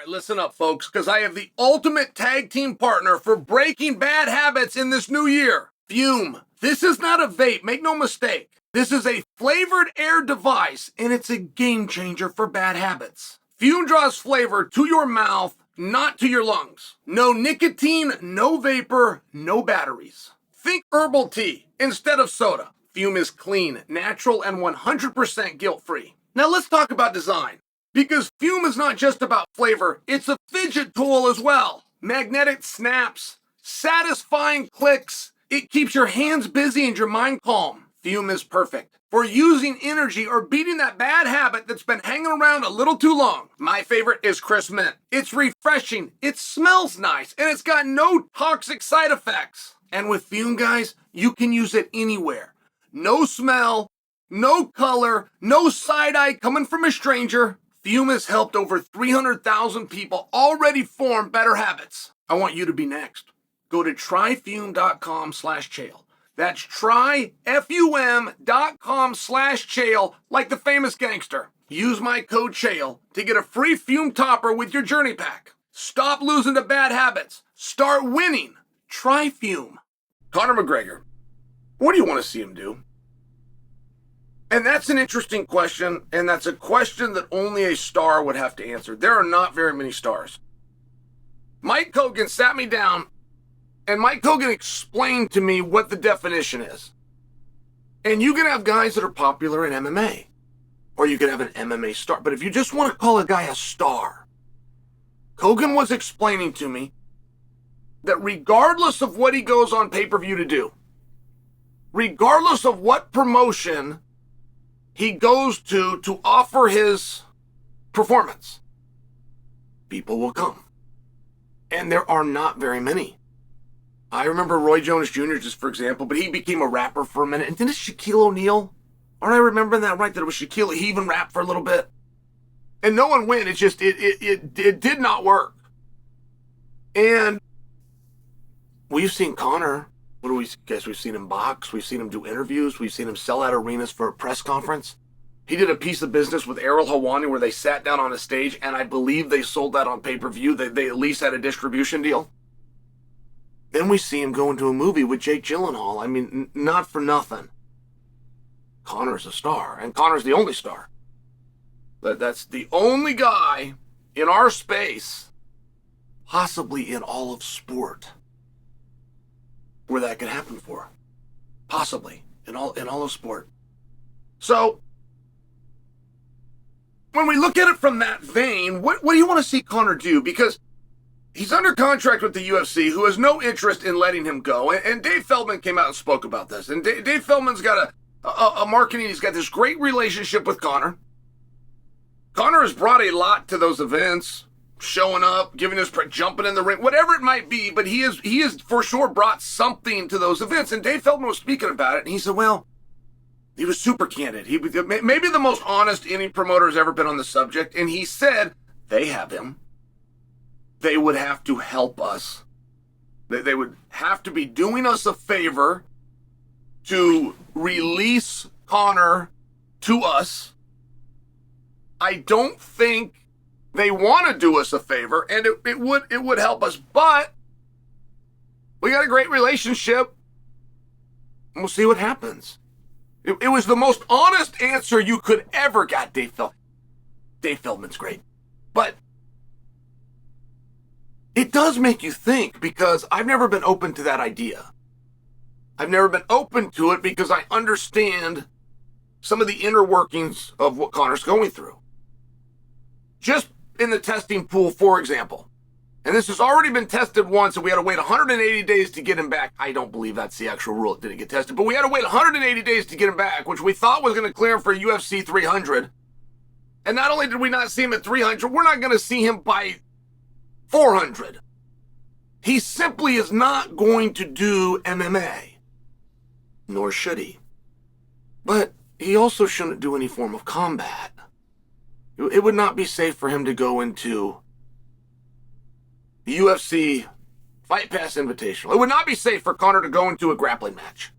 right, listen up, folks, because I have the ultimate tag team partner for breaking bad habits in this new year. Fume. This is not a vape, make no mistake. This is a flavored air device, and it's a game changer for bad habits. Fume draws flavor to your mouth, not to your lungs. No nicotine, no vapor, no batteries. Think herbal tea instead of soda. Fume is clean, natural, and 100% guilt-free. Now let's talk about design. Because Fume is not just about flavor, it's a fidget tool as well. Magnetic snaps, satisfying clicks. It keeps your hands busy and your mind calm. Fume is perfect for using energy or beating that bad habit that's been hanging around a little too long. My favorite is Crisp Mint. It's refreshing, it smells nice, and it's got no toxic side effects. And with Fume, guys, you can use it anywhere. No smell, no color, no side-eye coming from a stranger. Fume has helped over 300,000 people already form better habits. I want you to be next. Go to tryfume.com/Chael. That's tryfum.com/Chael, like the famous gangster. Use my code Chael to get a free Fume topper with your journey pack. Stop losing to bad habits. Start winning. Try Fume. Conor McGregor. What do you want to see him do? And that's an interesting question, and that's a question that only a star would have to answer. There are not very many stars. Mike Hogan sat me down, and Mike Hogan explained to me what the definition is. And you can have guys that are popular in MMA, or you can have an MMA star. But if you just want to call a guy a star, Hogan was explaining to me that regardless of what he goes on pay-per-view to do, regardless of what promotion he goes to offer his performance, people will come. And there are not very many. I remember Roy Jones Jr., just for example, but he became a rapper for a minute. And then it's Shaquille O'Neal. Aren't I remembering that right? That it was Shaquille. He even rapped for a little bit. And no one went. It just, it did not work. And we've seen Conor. What do we guess? We've seen him box. We've seen him do interviews. We've seen him sell out arenas for a press conference. He did a piece of business with Errol Hawani where they sat down on a stage, and I believe they sold that on pay-per-view. They at least had a distribution deal. Then we see him go into a movie with Jake Gyllenhaal. I mean, not for nothing. Conor's a star, and Conor's the only star. That's the only guy in our space, possibly in all of sport, where that could happen for. Possibly in all of sport. So when we look at it from that vein, what do you want to see Conor do? Because he's under contract with the UFC, who has no interest in letting him go. And Dave Feldman came out and spoke about this. And Dave Feldman's got a marketing, he's got this great relationship with Conor. Conor has brought a lot to those events, showing up, giving his, jumping in the ring, whatever it might be, but he has for sure brought something to those events. And Dave Feldman was speaking about it, and he said, well, he was super candid. He was maybe the most honest any promoter has ever been on the subject. And he said, they have him. They would have to help us. They would have to be doing us a favor to release Conor to us. I don't think they want to do us a favor, and it would help us. But we got a great relationship, and we'll see what happens. It was the most honest answer you could ever get, Dave Feldman. Dave Feldman's great. But it does make you think, because I've never been open to that idea. I've never been open to it because I understand some of the inner workings of what Conor's going through. Just in the testing pool, for example, and this has already been tested once, and we had to wait 180 days to get him back. I don't believe that's the actual rule. It didn't get tested, but we had to wait 180 days to get him back, which we thought was going to clear him for UFC 300. And not only did we not see him at 300, we're not going to see him by 400. He simply is not going to do MMA, nor should he. But he also shouldn't do any form of combat. It would not be safe for him to go into the UFC Fight Pass Invitational. It would not be safe for Conor to go into a grappling match.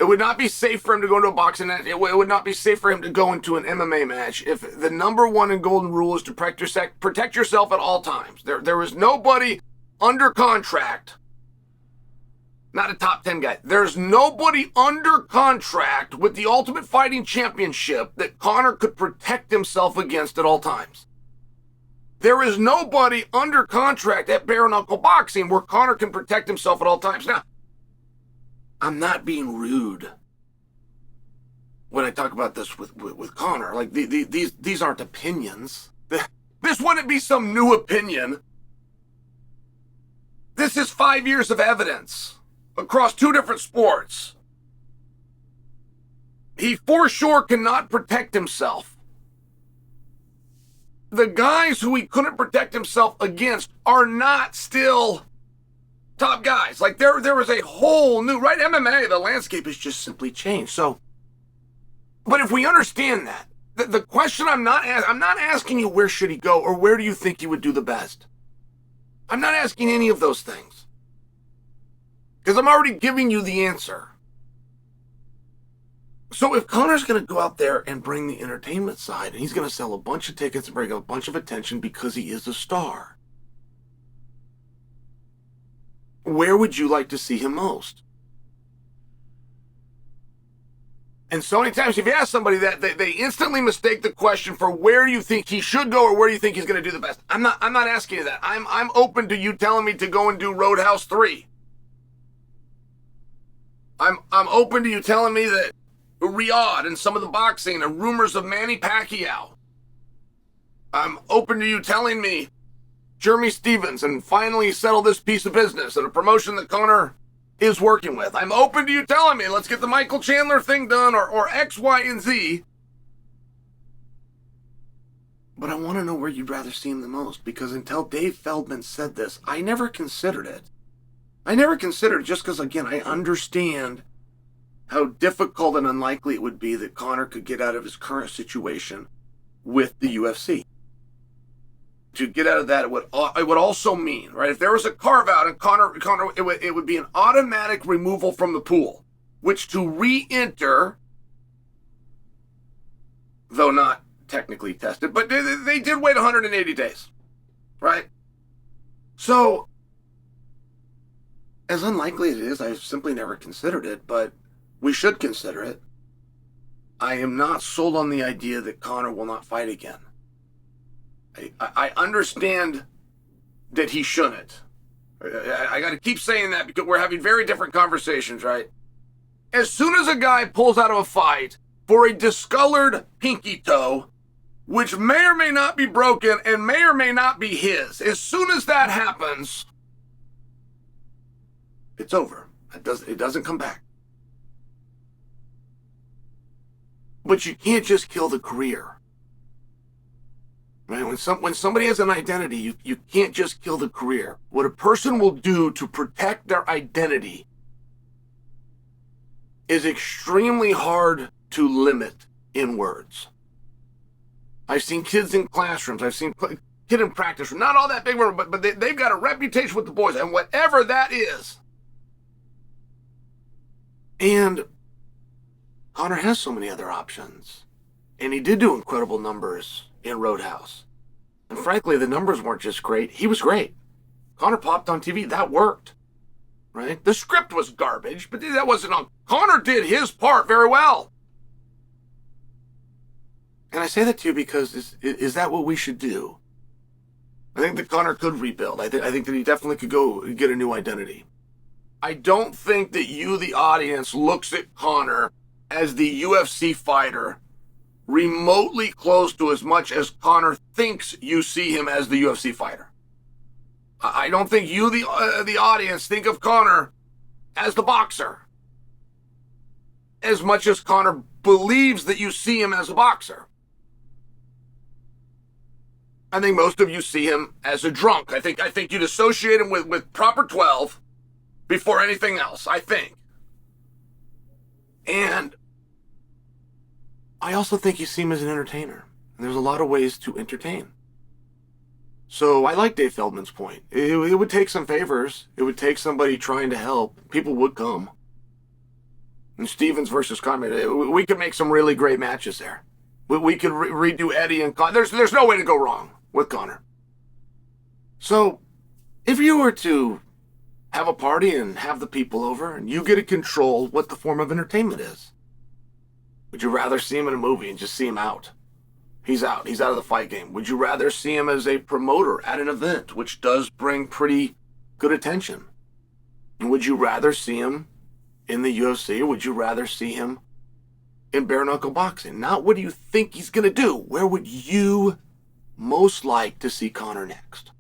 It would not be safe for him to go into a boxing match. It would not be safe for him to go into an MMA match if the number one and golden rule is to protect yourself at all times. There is nobody under contract, not a top 10 guy. There's nobody under contract with the Ultimate Fighting Championship that Conor could protect himself against at all times. There is nobody under contract at bare knuckle boxing where Conor can protect himself at all times. Now, I'm not being rude when I talk about this with Conor. Like, these aren't opinions. This wouldn't be some new opinion. This is 5 years of evidence across 2 different sports. He for sure cannot protect himself. The guys who he couldn't protect himself against are not still top guys. Like, there is a whole new, right? MMA, the landscape has just simply changed. So, but if we understand that, the question I'm not asking you where should he go or where do you think he would do the best. I'm not asking any of those things. Because I'm already giving you the answer. So if Conor's going to go out there and bring the entertainment side, and he's going to sell a bunch of tickets and bring a bunch of attention because he is a star, where would you like to see him most? And so many times if you ask somebody that, they instantly mistake the question for where do you think he should go or where do you think he's going to do the best. I'm not asking you that. I'm open to you telling me to go and do Roadhouse 3. I'm open to you telling me that Riyadh and some of the boxing and rumors of Manny Pacquiao. I'm open to you telling me Jeremy Stevens and finally settle this piece of business and a promotion that Conor is working with. I'm open to you telling me let's get the Michael Chandler thing done or X, Y, and Z. But I want to know where you'd rather see him the most, because until Dave Feldman said this, I never considered it. I never considered, just because, again, I understand how difficult and unlikely it would be that Conor could get out of his current situation with the UFC. To get out of that, it would also mean, right, if there was a carve-out and Conor, it would be an automatic removal from the pool, which to re-enter, though not technically tested, but they did wait 180 days, right? So, as unlikely as it is, I've simply never considered it, but we should consider it. I am not sold on the idea that Conor will not fight again. I understand that he shouldn't. I got to keep saying that because we're having very different conversations, right? As soon as a guy pulls out of a fight for a discolored pinky toe, which may or may not be broken and may or may not be his, as soon as that happens, it's over. It doesn't come back. But you can't just kill the career. Right? When somebody has an identity, you can't just kill the career. What a person will do to protect their identity is extremely hard to limit in words. I've seen kids in classrooms. I've seen kid in practice. Not all that big, but they've got a reputation with the boys, and whatever that is. And Conor has so many other options. And he did do incredible numbers in Roadhouse. And frankly, the numbers weren't just great. He was great. Conor popped on TV. That worked. Right? The script was garbage, but that wasn't on. Conor did his part very well. And I say that to you because is that what we should do? I think that Conor could rebuild. I think that he definitely could go get a new identity. I don't think that you, the audience, looks at Conor as the UFC fighter remotely close to as much as Conor thinks you see him as the UFC fighter. I don't think you, the audience, think of Conor as the boxer as much as Conor believes that you see him as a boxer. I think most of you see him as a drunk. I think you'd associate him with proper 12 before anything else, I think. And I also think you see him as an entertainer. And there's a lot of ways to entertain. So I like Dave Feldman's point. It would take some favors. It would take somebody trying to help. People would come. And Stevens versus Conor, we could make some really great matches there. We could redo Eddie and Conor. There's no way to go wrong with Conor. So, if you were to have a party and have the people over and you get to control what the form of entertainment is, would you rather see him in a movie and just see him out? He's out. He's out of the fight game. Would you rather see him as a promoter at an event, which does bring pretty good attention? And would you rather see him in the UFC, or would you rather see him in bare-knuckle boxing? Not what do you think he's going to do. Where would you most like to see Conor next?